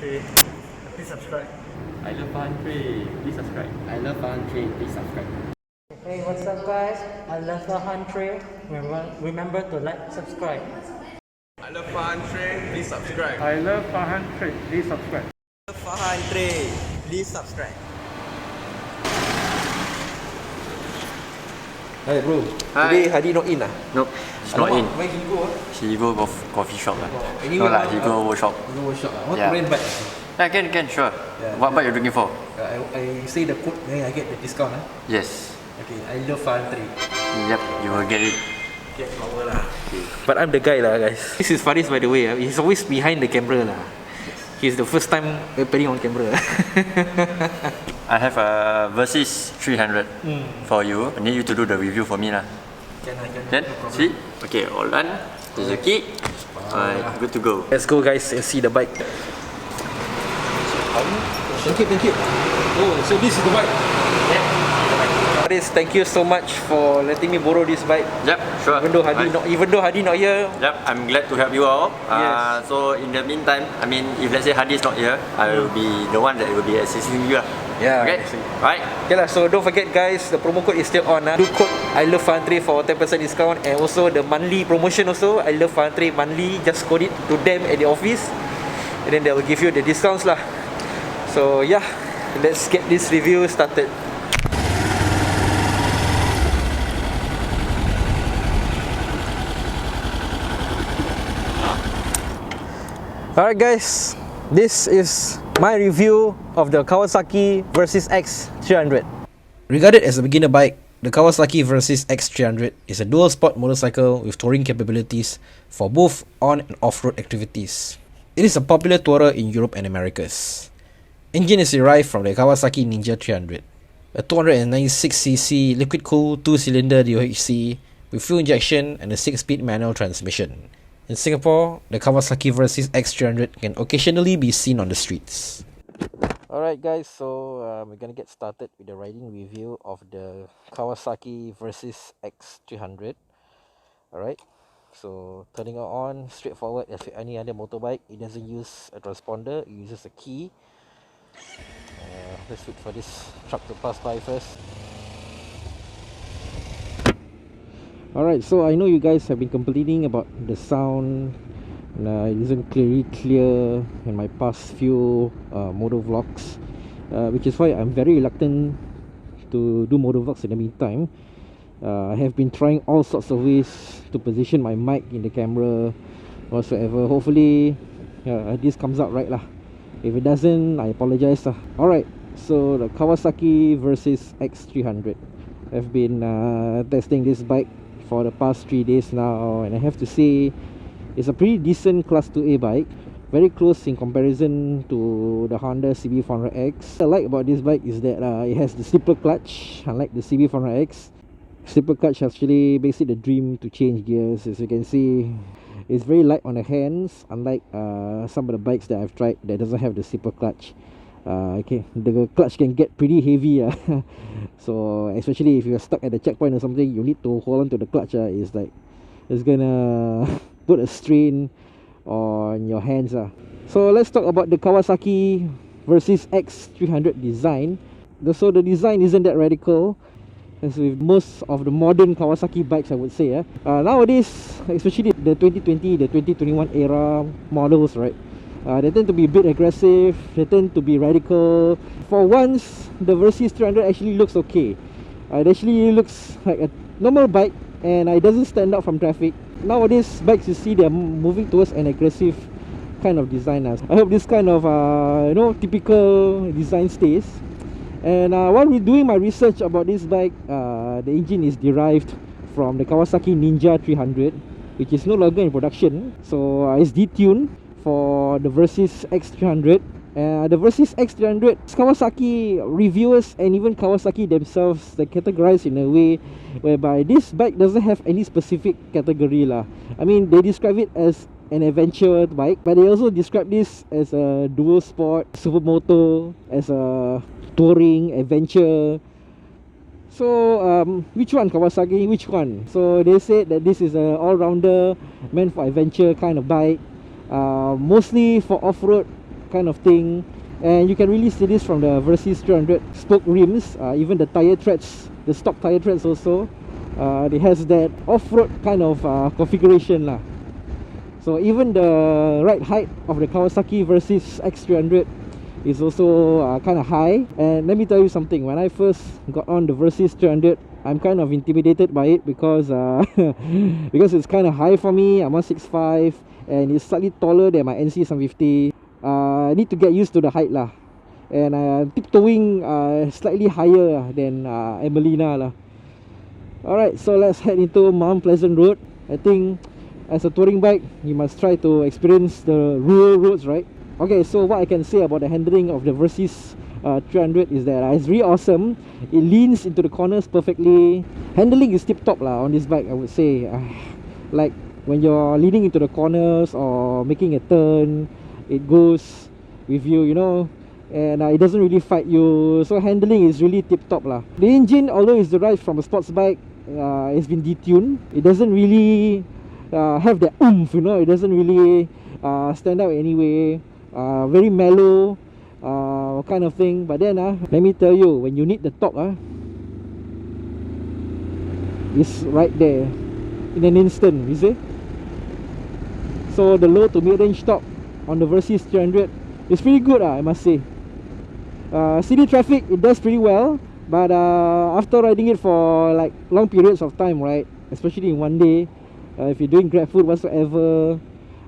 Country. Please subscribe. I love country. Please subscribe. I love country. Please subscribe. Hey, what's up, guys? I love the country. Remember to like, subscribe. I love country. Please subscribe. I love country. Please subscribe. I love country. Please subscribe. Hi bro, Hi. today Hadi not in Nope, he's not in. Where he go He go coffee shop lah. Anyway, No lah, he go workshop. He go workshop I want Yeah. to rent bike. Yeah, can, sure. Yeah. What bike you looking for? I say the code, then I get the discount Yes. Okay, I love country. Yep, you will get it. Get power lah. But I'm the guy lah, guys. This is Faris, by the way. He's always behind the camera lah. He's the first time appearing on camera. I have a Versys 300 for you. I need you to do the review for me lah. Can? See? Okay, all done. There's a key. Alright, good to go. Let's go, guys, and see the bike. Thank you. Oh, so this is the bike. Faris, thank you so much for letting me borrow this bike. Yep, sure. Even though Hadi not here. Yep, I'm glad to help you out. Yes. So in the meantime, I mean, if let's say Hadi is not here, I will be the one that will be assisting you lah. Yeah. Okay. Right. Okay lah, so don't forget, guys, the promo code is still on. Do code I love country for 10% discount, and also the monthly promotion also. I love country monthly. Just code it to them at the office, and then they will give you the discounts lah. So yeah, let's get this review started. Alright guys, this is my review of the Kawasaki Versys-X 300. Regarded as a beginner bike, the Kawasaki Versys-X 300 is a dual sport motorcycle with touring capabilities for both on and off-road activities. It is a popular tourer in Europe and Americas. Engine is derived from the Kawasaki Ninja 300, a 296cc liquid-cooled 2-cylinder DOHC with fuel injection and a 6-speed manual transmission. In Singapore, the Kawasaki Versys-X 300 can occasionally be seen on the streets. Alright guys, so we're gonna get started with the riding review of the Kawasaki Versys-X 300. Alright, so turning it on, straightforward as with any other motorbike. It doesn't use a transponder, it uses a key. Let's wait for this truck to pass by first. Alright, so I know you guys have been complaining about the sound. It isn't clearly clear in my past few motor vlogs, which is why I'm very reluctant to do motor vlogs in the meantime. I have been trying all sorts of ways to position my mic in the camera whatsoever. Hopefully this comes out right lah. If it doesn't, I apologize lah. Alright, so the Kawasaki Versys-X 300. I've been testing this bike for the past 3 days now, and I have to say it's a pretty decent Class 2A bike, very close in comparison to the Honda CB400X. What I like about this bike is that it has the slipper clutch, unlike the CB400X. Slipper clutch actually makes it a dream to change gears. As you can see, it's very light on the hands, unlike some of the bikes that I've tried that doesn't have the slipper clutch. Okay, the clutch can get pretty heavy. So especially if you're stuck at the checkpoint or something, you need to hold on to the clutch. It's gonna put a strain on your hands. So let's talk about the Kawasaki Versys-X 300 design. So the design isn't that radical as with most of the modern Kawasaki bikes, I would say. Nowadays, especially the 2020, the 2021 era models, right? They tend to be a bit aggressive, they tend to be radical. For once, the Versys 300 actually looks okay. It actually looks like a normal bike, and it doesn't stand out from traffic. Nowadays, bikes, you see, they're moving towards an aggressive kind of design. I hope this kind of typical design stays. And while we're doing my research about this bike, the engine is derived from the Kawasaki Ninja 300, which is no longer in production. So it's detuned for the Versys-X 300. The Versys-X 300, Kawasaki reviewers and even Kawasaki themselves, they categorize in a way whereby this bike doesn't have any specific category lah. I mean, they describe it as an adventure bike, but they also describe this as a dual sport, supermoto, as a touring adventure. So which one, Kawasaki? Which one? So they said that this is a all-rounder, meant for adventure kind of bike, mostly for off-road kind of thing. And you can really see this from the Versys 300 spoke rims, even the tire treads, the stock tire treads also. It has that off-road kind of configuration lah. So even the ride height of the Kawasaki Versys-X 300 is also kind of high. And let me tell you something, when I first got on the Versys 300, I'm kind of intimidated by it because because it's kind of high for me. I'm 165 and it's slightly taller than my NC 750. I need to get used to the height lah. And I'm tiptoeing slightly higher than Emelina lah. Alright, so let's head into Mount Pleasant Road. I think as a touring bike, you must try to experience the rural roads, right? Okay, so what I can say about the handling of the Versys 300 is that it's really awesome. It leans into the corners perfectly. Handling is tip-top lah on this bike, I would say. Like when you're leaning into the corners or making a turn, it goes with you, you know, and it doesn't really fight you. So handling is really tip-top lah. The engine, although it's derived from a sports bike, it's been detuned. It doesn't really have that oomph, you know. It doesn't really stand out anyway. Very mellow kind of thing. But then let me tell you, when you need the torque, it's right there in an instant, you see. So the low to mid-range torque on the Versys 300 is pretty good, I must say. City traffic, it does pretty well. But after riding it for like long periods of time, right, especially in one day, if you're doing grab food whatsoever,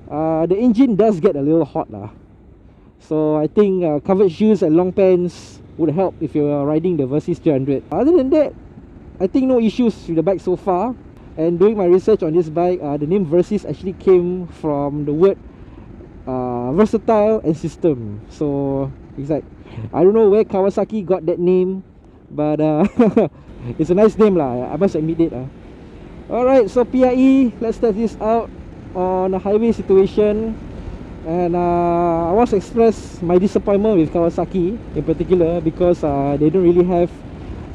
the engine does get a little hot lah. So I think covered shoes and long pants would help if you're riding the Versys 300. Other than that, I think no issues with the bike so far. And doing my research on this bike, the name Versys actually came from the word versatile and system. So it's like, I don't know where Kawasaki got that name, but it's a nice name lah, I must admit it. Alright, so PIE, let's test this out on a highway situation. And I want to express my disappointment with Kawasaki in particular, because they don't really have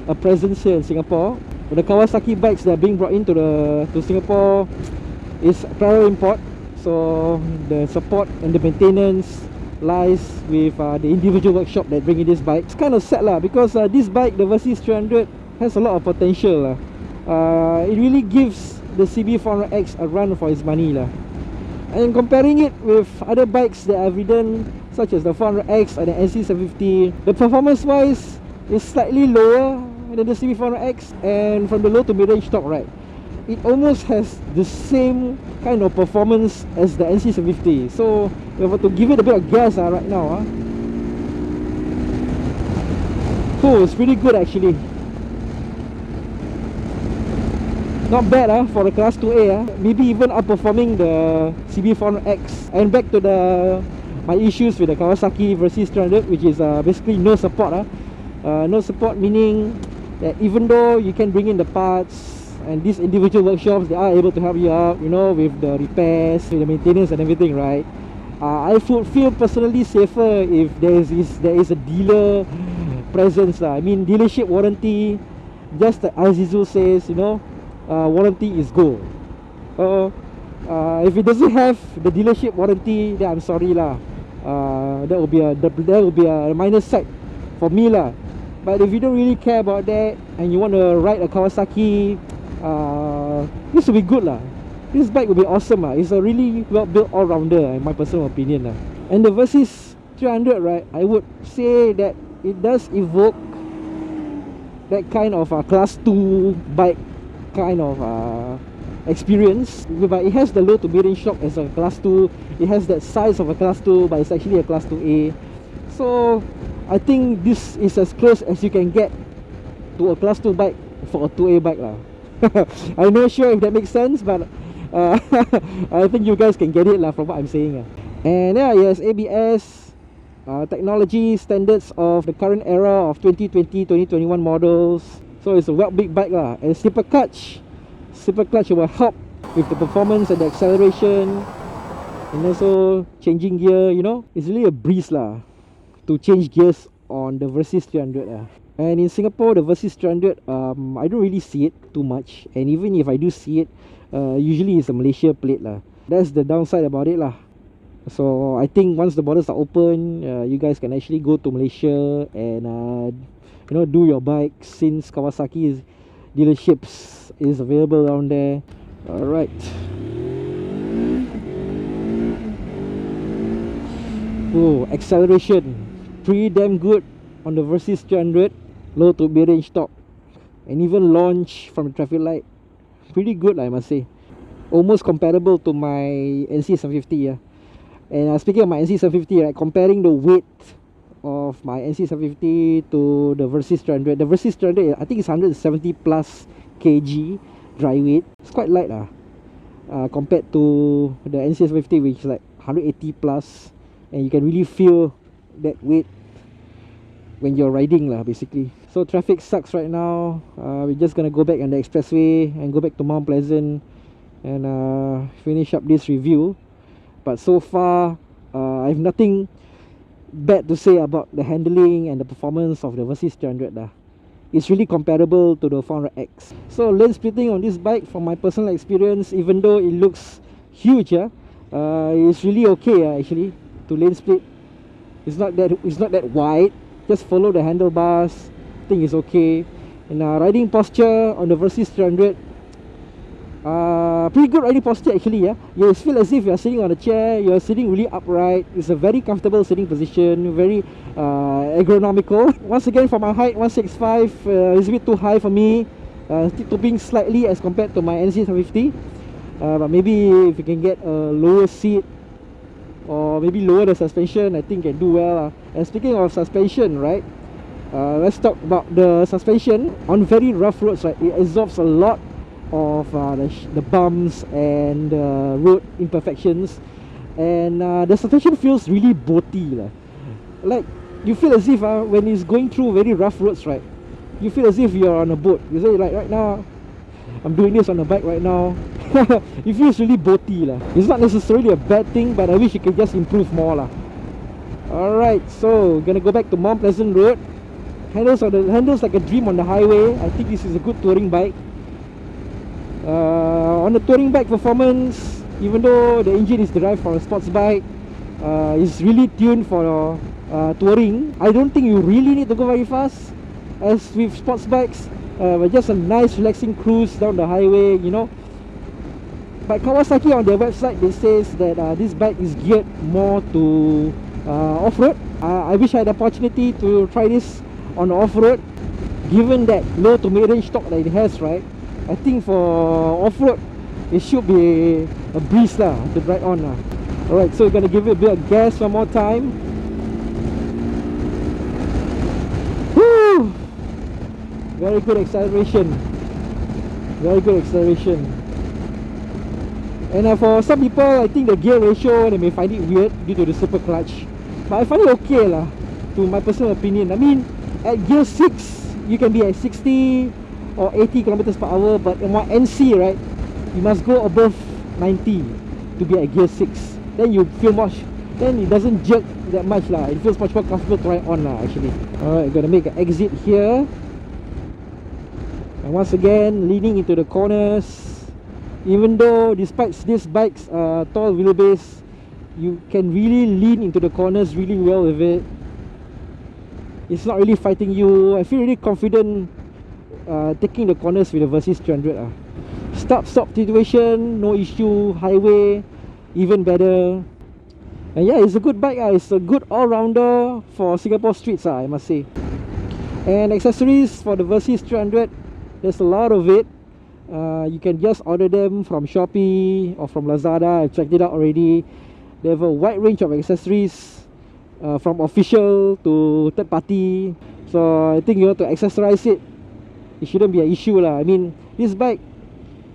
a presence here in Singapore. The Kawasaki bikes that are being brought into to Singapore is prior import, so the support and the maintenance lies with the individual workshop that bring in this bike. It's kind of sad lah, because this bike, the Versys 300, has a lot of potential. It really gives the CB400X a run for its money lah. And comparing it with other bikes that I've ridden, such as the 400X and the NC750, the performance wise is slightly lower than the CB400X. And from the low to mid-range torque, right, it almost has the same kind of performance as the NC750. So we have to give it a bit of gas right now. Oh, it's pretty good actually. Not bad for the Class 2A, maybe even outperforming the CB400X. And back to my issues with the Kawasaki Versys 300, which is basically no support. No support meaning that even though you can bring in the parts, and these individual workshops, they are able to help you out, you know, with the repairs, with the maintenance and everything, right? I would feel personally safer if there is a dealer presence. I mean, dealership warranty, just like Azizu says, you know, warranty is gold. If it doesn't have the dealership warranty, then I'm sorry lah. That will be a minus side for me lah. But if you don't really care about that and you want to ride a Kawasaki, this will be good lah. This bike will be awesome lah. It's a really well built all-rounder in my personal opinion lah. And the Versys 300, right, I would say that it does evoke that kind of Class 2 bike kind of experience, but it has the low to mid-range torque as a Class 2. It has that size of a Class 2, but it's actually a Class 2A. So I think this is as close as you can get to a Class 2 bike for a 2A bike lah. I'm not sure if that makes sense, but I think you guys can get it lah from what I'm saying. And yeah, yes, ABS technology standards of the current era of 2020-2021 models. So it's a well big bike lah. And slipper clutch will help with the performance and the acceleration, and also changing gear, you know. It's really a breeze lah to change gears on the Versys 300 lah. And in Singapore, the Versys 300, I don't really see it too much. And even if I do see it, usually it's a Malaysia plate lah. That's the downside about it lah. So I think once the borders are open, you guys can actually go to Malaysia and do your bike, since Kawasaki dealerships is available around there. Alright. Oh, acceleration pretty damn good on the Versys 300. Low to mid-range torque, and even launch from the traffic light, pretty good, I must say. Almost comparable to my NC750. Yeah. And speaking of my NC750, right, comparing the weight of my NC750 to the Versys 300, the Versys 300, I think it's 170 plus kg dry weight. It's quite light compared to the NC750, which is like 180 plus, and you can really feel that weight when you're riding basically. So traffic sucks right now. We're just gonna go back on the expressway and go back to Mount Pleasant and finish up this review. But so far I have nothing bad to say about the handling and the performance of the Versys 300 It's really comparable to the 400X. So lane splitting on this bike, from my personal experience, even though it looks huge, it's really okay actually to lane split. It's not that wide. Just follow the handlebars. I think it's okay. And riding posture on the Versys 300, pretty good riding posture actually. You feel as if you're sitting on a chair. You're sitting really upright. It's a very comfortable sitting position, very ergonomical. Once again, for my height, 165 is a bit too high for me. Tipping slightly as compared to my NC750, but maybe if you can get a lower seat or maybe lower the suspension, I think can do well. And speaking of suspension, right, let's talk about the suspension. On very rough roads, right, it absorbs a lot of the bumps and road imperfections, and the suspension feels really boaty. Like you feel as if when it's going through very rough roads, right, you feel as if you're on a boat. You say, like, right now I'm doing this on a bike right now. It feels really boaty. It's not necessarily a bad thing, but I wish it could just improve more. Alright, so we're gonna go back to Mount Pleasant Road. Handles like a dream on the highway. I think this is a good touring bike. On the touring bike performance, even though the engine is derived from a sports bike, it's really tuned for touring. I don't think you really need to go very fast as with sports bikes, but just a nice relaxing cruise down the highway, But Kawasaki, on their website, they says that this bike is geared more to off-road. I wish I had the opportunity to try this on off-road, given that low to mid-range torque that it has, right? I think for off-road it should be a breeze to ride on. Alright, so we're gonna give it a bit of gas one more time. Woo! Very good acceleration. Very good acceleration. And for some people, I think the gear ratio, they may find it weird due to the super clutch, but I find it okay to my personal opinion. I mean, at gear 6 you can be at 60 or 80 kilometers per hour, but in my NC, right, you must go above 90 to be at gear 6. Then you feel much, then it doesn't jerk that much It feels much more comfortable to ride on actually. Alright, we're gonna make an exit here, and once again leaning into the corners. Even though despite this bike's tall wheelbase, you can really lean into the corners really well with it. It's not really fighting you. I feel really confident taking the corners with the Versys 300. Stop situation, no issue. Highway, even better. And yeah, it's a good bike. It's a good all-rounder for Singapore streets, I must say. And accessories for the Versys 300, there's a lot of it. You can just order them from Shopee or from Lazada. I've checked it out already. They have a wide range of accessories, from official to third party. So I think you want to accessorize it, it shouldn't be an issue. I mean, this bike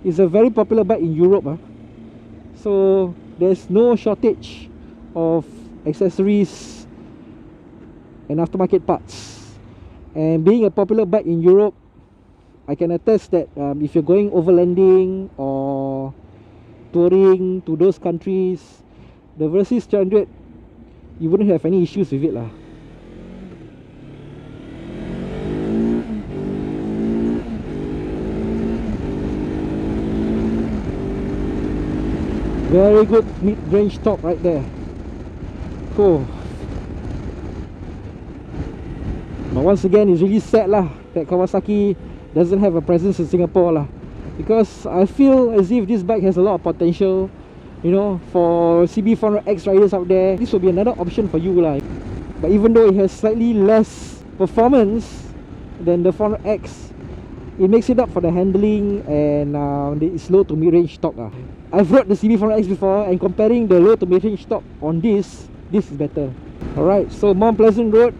is a very popular bike in Europe. So there's no shortage of accessories and aftermarket parts. And being a popular bike in Europe, I can attest that if you're going overlanding or touring to those countries, the Versys 300, you wouldn't have any issues with it. Very good mid-range torque right there. Oh. But once again, it's really sad lah that Kawasaki doesn't have a presence in Singapore lah, because I feel as if this bike has a lot of potential, you know, for CB400X riders out there. This will be another option for you lah. But even though it has slightly less performance than the 400X, it makes it up for the handling and its low to mid-range torque. I've rode the CB400X before, and comparing the low to mid-range torque on this is better. Alright, so Mount Pleasant Road,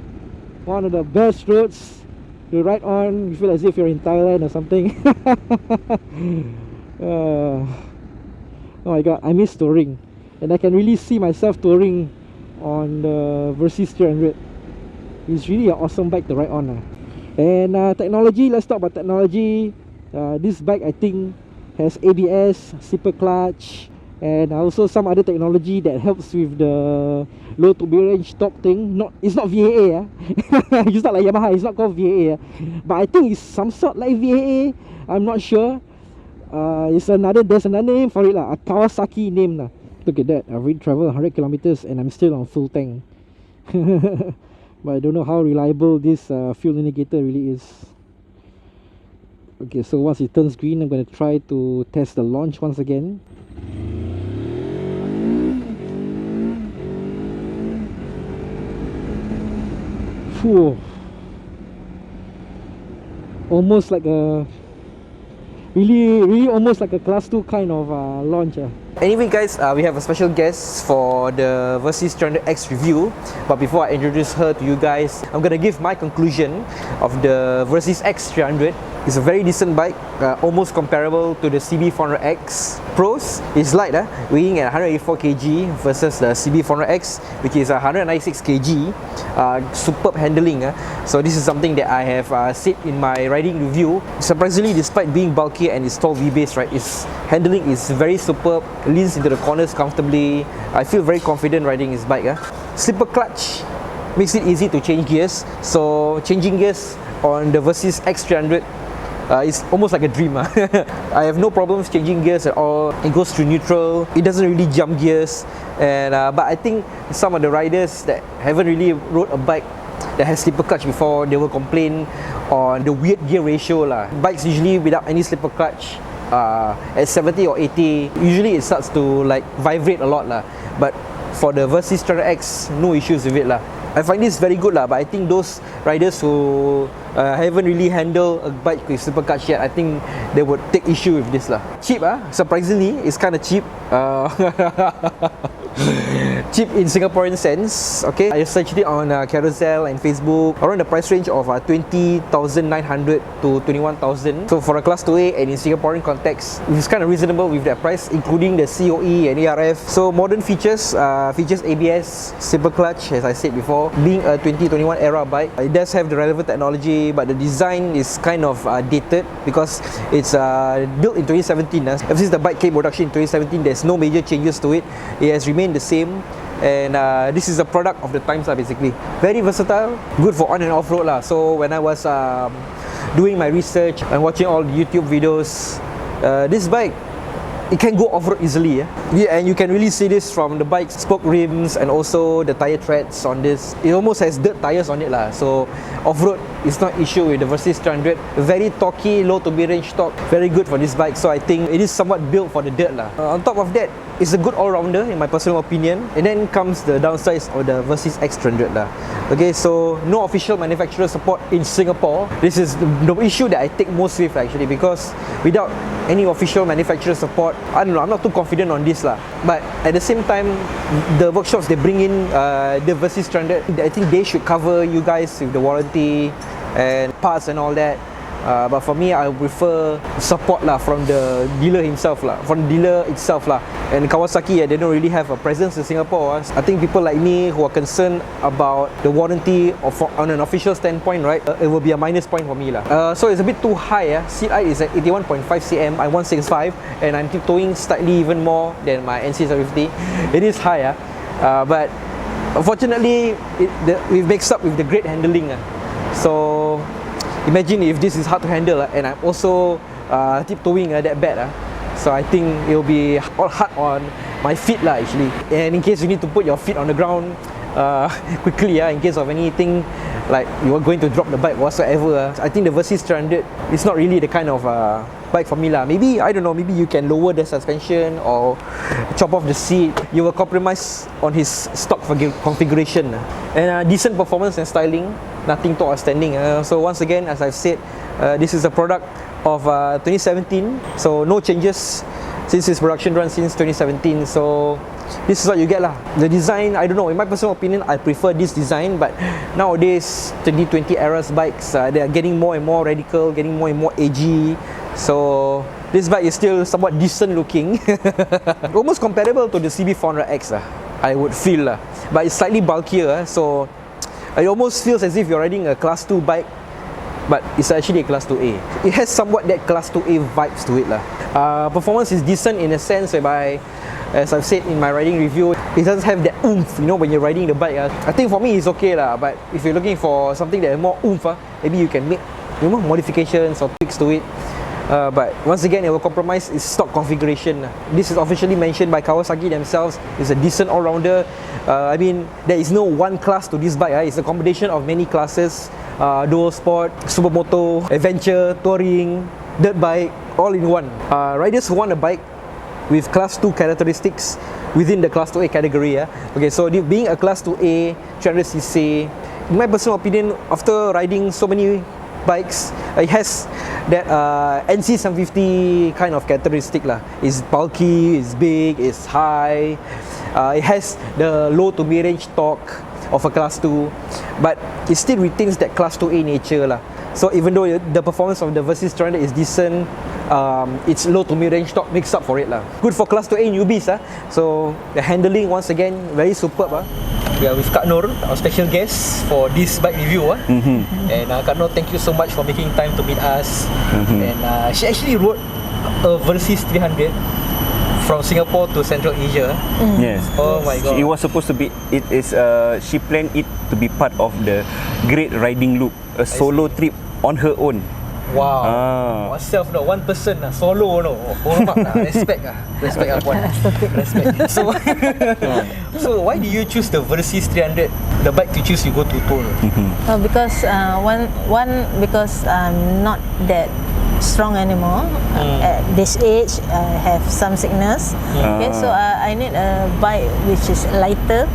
one of the best roads to ride on. You feel as if you're in Thailand or something. Oh my god, I miss touring, and I can really see myself touring on the Versys 300. It's really an awesome bike to ride on. And technology, let's talk about technology. This bike I think has ABS, slipper clutch, and also some other technology that helps with the low to mid-range torque thing. It's not VAA. It's not like Yamaha, it's not called VAA. But I think it's some sort like VAA. I'm not sure. There's another name for it lah, a Kawasaki name lah. Look at that, I've already traveled 100 kilometers and I'm still on full tank. But I don't know how reliable this fuel indicator really is. Okay, so once it turns green, I'm going to try to test the launch once again. Phew. Almost like a really almost like a class 2 kind of launch. Anyway guys, we have a special guest for the Versys 300X review. But before I introduce her to you guys, I'm gonna give my conclusion of the Versys-X 300. It's a very decent bike, almost comparable to the CB400X. Pros is light, weighing at 184 kg versus the CB400X, which is 196 kg. Superb handling. So this is something that I have said in my riding review. Surprisingly, despite being bulky and its tall wheelbase, right, its handling is very superb. Leans into the corners comfortably. I feel very confident riding this bike. Slipper clutch makes it easy to change gears. So changing gears on the Versys-X 300 is almost like a dream. I have no problems changing gears at all. It goes through neutral. It doesn't really jump gears. And but I think some of the riders that haven't really rode a bike that has slipper clutch before, they will complain on the weird gear ratio lah. Bikes usually without any slipper clutch, at 70 or 80, usually it starts to like vibrate a lot lah. But for the Versys 300X, no issues with it lah. I find this very good lah, but I think those riders who haven't really handled a bike with slipper clutch yet, I think they would take issue with this lah. Cheap surprisingly, it's kind of cheap. Cheap in Singaporean sense. Okay, I searched it on Carousel and Facebook, around the price range of 20,900 to 21,000. So for a class 2A and in Singaporean context, it's kind of reasonable with that price, including the COE and ARF. So modern features, features ABS, slipper clutch, as I said before. Being a 2021 era bike, it does have the relevant technology, but the design is kind of dated because it's built in 2017. Ever since the bike came production in 2017, there's no major changes to it. It has remained the same, and this is a product of the times basically. Very versatile, good for on and off road lah. So when I was doing my research and watching all the YouTube videos, this bike, it can go off-road easily. Yeah, and you can really see this from the bike's spoke rims and also the tire treads on this. It almost has dirt tires on it lah. So off-road is not issue with the Versys 300. Very torquey, low to mid-range torque, very good for this bike. So I think it is somewhat built for the dirt lah. On top of that, it's a good all-rounder in my personal opinion. And then comes the downsides of the Versys-X 300 lah. Okay, so no official manufacturer support in Singapore. This is the issue that I take most with actually, because without any official manufacturer support, I don't know, I'm not too confident on this lah. But at the same time, the workshops they bring in the Versys 300, I think they should cover you guys with the warranty and parts and all that. But for me, I prefer support lah from the dealer himself lah, from the dealer itself lah. And Kawasaki, they don't really have a presence in Singapore. I think people like me who are concerned about the warranty on an official standpoint, right, it will be a minus point for me lah. So it's a bit too high. Seat height is at 81.5 cm. I'm 165, and I'm tiptoeing slightly even more than my NC750. It is high, but unfortunately, it makes up with the great handling. So imagine if this is hard to handle and I'm also tiptoeing that bad. So I think it will be all hard on my feet lah actually. And in case you need to put your feet on the ground, quickly in case of anything like you are going to drop the bike whatsoever. I think the Versys 300 is not really the kind of bike for me lah. Maybe, I don't know, maybe you can lower the suspension or chop off the seat. You will compromise on his stock configuration and decent performance and styling, nothing too outstanding. So once again, as I've said, this is a product of 2017, so no changes since its production run since 2017. So this is what you get lah. The design, I don't know, in my personal opinion, I prefer this design, but nowadays 2020 era's bikes, they are getting more and more radical, getting more and more edgy. So this bike is still somewhat decent looking. Almost comparable to the CB400X I would feel but it's slightly bulkier, so it almost feels as if you're riding a class 2 bike, but it's actually a class 2A. It has somewhat that class 2A vibes to it lah. Performance is decent in a sense whereby, as I've said in my riding review, it doesn't have that oomph, you know, when you're riding the bike. I think for me it's okay lah, but if you're looking for something that has more oomph, maybe you can make, you know, modifications or tweaks to it. But once again, it will compromise its stock configuration. This is officially mentioned by Kawasaki themselves. It's a decent all-rounder. I mean, there is no one class to this bike. It's a combination of many classes. Dual Sport, Supermoto, Adventure, Touring, Dirt Bike, all in one. Riders who want a bike with Class 2 characteristics within the Class 2A category. Okay, so being a Class 2A, 300cc, in my personal opinion, after riding so many bikes, it has that NC750 kind of characteristic lah. It's bulky, it's big, it's high. It has the low to mid-range torque of a Class 2, but it still retains that Class 2A nature lah. So even though the performance of the Versys 300 is decent, its low to mid-range torque makes up for it lah. Good for Class 2A newbies So the handling, once again, very superb We are with Kak Nur, our special guest for this bike review And Kak Nur, thank you so much for making time to meet us. And she actually rode a Versys 300 from Singapore to Central Asia. Yes. Oh my god. It was supposed to be, it is she planned it to be part of the Great Riding Loop, a solo trip on her own. Wow. Myself one person solo hormat respect Respect. So why do you choose the Versys 300, the bike to choose you go to tour? Because because I'm not that strong anymore. At this age, I have some sickness. Okay, so I need a bike which is lighter,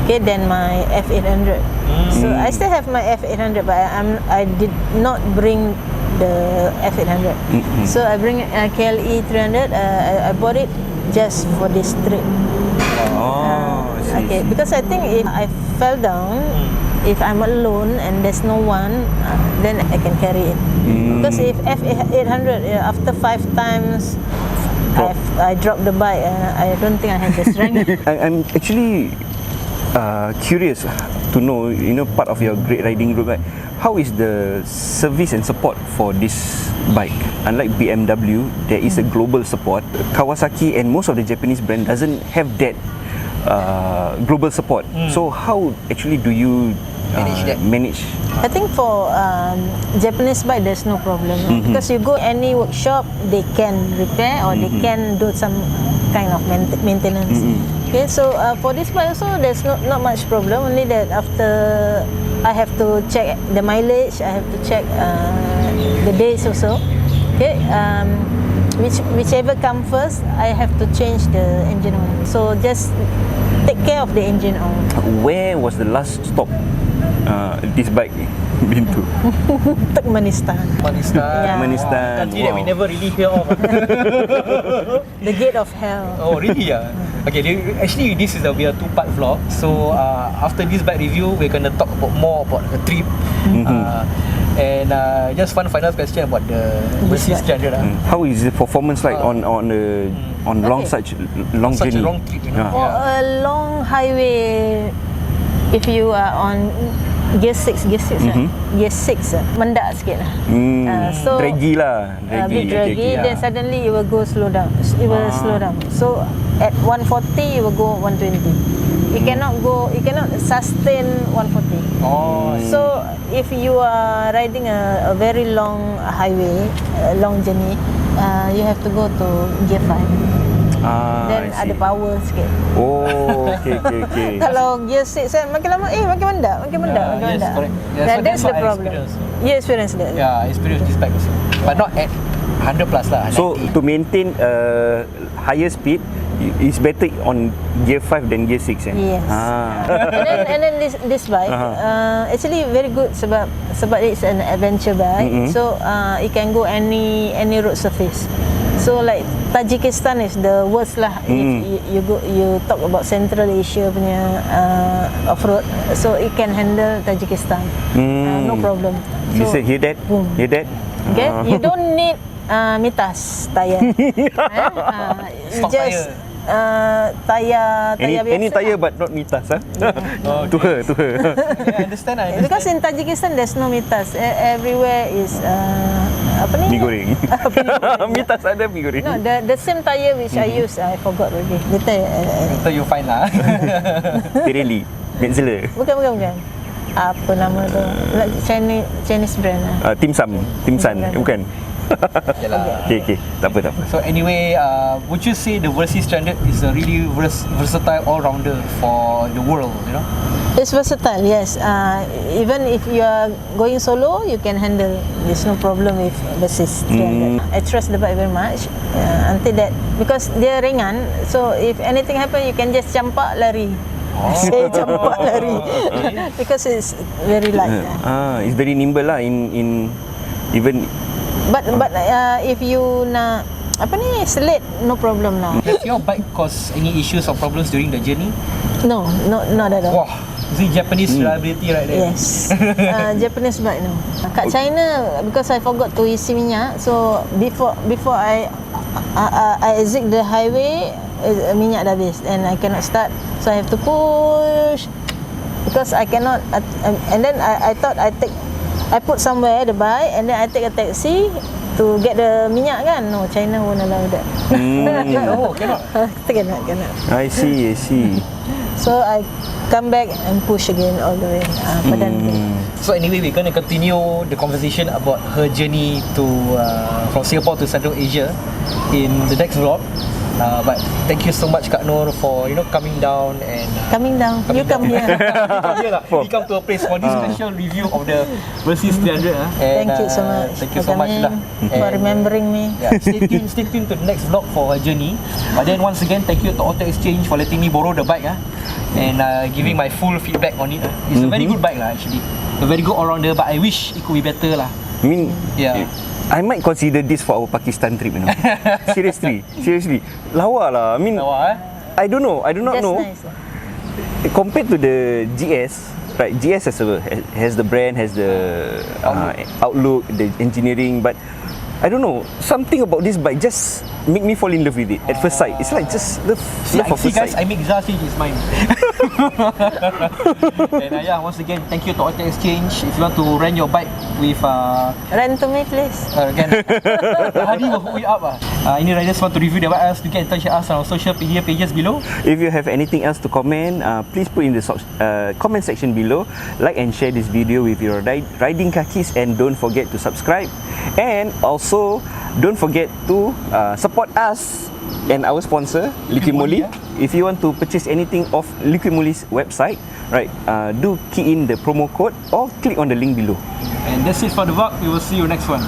than my F800. So I still have my F800, but I did not bring the F800. So I bring KLE 300. I bought it just for this trip. Okay, because I think if I fell down, if I'm alone and there's no one, then I can carry it. Because if F800, after 5 times I dropped the bike, I don't think I have the strength. I'm actually curious to know, part of your Great Riding Group, how is the service and support for this bike? Unlike BMW, there is a global support. Kawasaki and most of the Japanese brand doesn't have that global support. So how actually do you manage? I think for Japanese bike, there's no problem because you go any workshop, they can repair or they can do some kind of maintenance. Okay, so for this bike also, there's not much problem. Only that after I have to check the mileage, I have to check the days also. Okay, whichever come first, I have to change the engine oil. So just take care of the engine oil. Where was the last stop this bike been to? Turkmenistan. Yeah. Turkmenistan. Country that we never really hear of. The gate of hell. Oh really? Okay, actually this is be a 2-part vlog. So after this bike review, we're gonna talk more about the trip. And just one final question about the Versys 300. How is the performance like on such long such journey? a long trip, For a long highway, if you are on gear 6, gear 6 mendak sikit lah. So Draggy lah. a bit draggy, then suddenly it will go slow down. It will slow down. So at 140 you will go 120. You cannot sustain 140. So if you are riding a very long highway, a long journey, you have to go to gear 5. Then I see. ada power sikit. Oh, okay. Kalau gear 6 kan makin lama makin mendak. Yes, correct. That's the what I problem. experienced. You experience that. Yeah, I experienced this bike also. But not at 100 plus lah. So 90. to maintain higher speed, it's better on gear 5 than gear 6 Yes. and then this bike actually very good sebab it's an adventure bike. So it can go any road surface. So like Tajikistan is the worst lah if you talk about Central Asia punya off-road. So it can handle Tajikistan. No problem. You So, say hear that? boom. Hear that? Okay, you don't need mitas tayar. Stock Just tayar biasa. Any tire but not mitas, huh? To her. I understand. Because in Tajikistan there's no mitas. Everywhere is apa ni? Mi goreng. Mitas ada mi goreng. No, the same tire which I use, I forgot already. Later. So you find lah. Pirelli, Metzeler. Bukan. Apa nama tu? Like Chinese brand lah. Timsan, bukan. Okay. Tak apa. So anyway, would you say the Versys 300 is a really versatile all-rounder for the world, you know? It's versatile, yes. Even if you are going solo, you can handle. There's no problem with Versys 300. I trust the bike very much until that, because dia ringan. So if anything happen, you can just campak lari. Saya campak lari because it's very light. It's very nimble lah in even. But if you nak apa ni select, no problem now. Has your bike caused any issues or problems during the journey? No, not at all. Wah, this is Japanese reliability right there. Yes. Japanese bike no. Kat China, because I forgot to isi minyak, so before I exit the highway, minyak dah habis and I cannot start, so I have to push because I cannot. And then I thought I put somewhere the bike and then I take a taxi to get the minyak kan. No, China won't allow that. Oh, cannot. Cannot. I see. So I come back and push again all the way. So anyway, we're going to continue the conversation about her journey to from Singapore to Central Asia in the next vlog. But thank you so much Kak Nur for coming down and you come here. We come to a place for this special review of the Versys 300. Thank you so much. Thank you so much lah. For remembering me. Yeah, stay tuned to the next vlog for her journey. But then once again, thank you to Auto Exchange for letting me borrow the bike and giving my full feedback on it. It's a very good bike actually. A very good all-rounder, but I wish it could be better lah. I mean, yeah. I might consider this for our Pakistan trip, Seriously. Lawa lah. I mean, I don't know. I do not know. Nice. Compared to the GS, right? GS has the brand, has the outlook, the engineering, but I don't know, something about this bike just make me fall in love with it at first sight. It's like just love of first guys, sight. I make Zah change his mind. And once again, thank you to Auto Exchange. If you want to rent your bike with Rent to me please. can Hadi will hook you up. Any riders want to review their bike, to get in touch with us on our social media pages below. If you have anything else to comment, please put in the comment section below. Like and share this video with your riding kakis, and don't forget to subscribe. And also, don't forget to support us and our sponsor, Liquid Moly. If you want to purchase anything off Liquid Moly's website, right, do key in the promo code or click on the link below. And that's it for the vlog. We will see you next one.